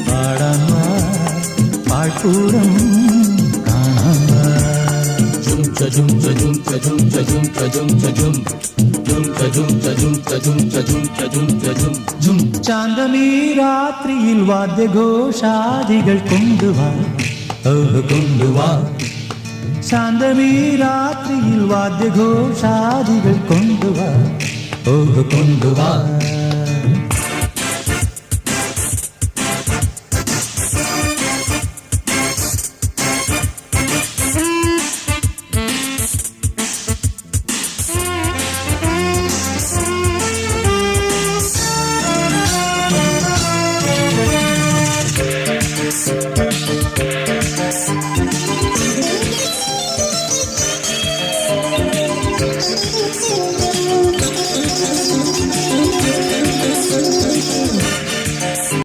പാടാൻ വാ പാഴ്പൂരം കാണാൻ വാ. ചാന്തമീ രാത്രിയിൽ വാദ്യഘോഷാദികൾ കൊണ്ടുവാ കൊണ്ടുവാ. ശാന്തമീ രാത്രിയിൽ വാദ്യഘോഷാദികൾ കൊണ്ടുവാ കൊണ്ടുവാ.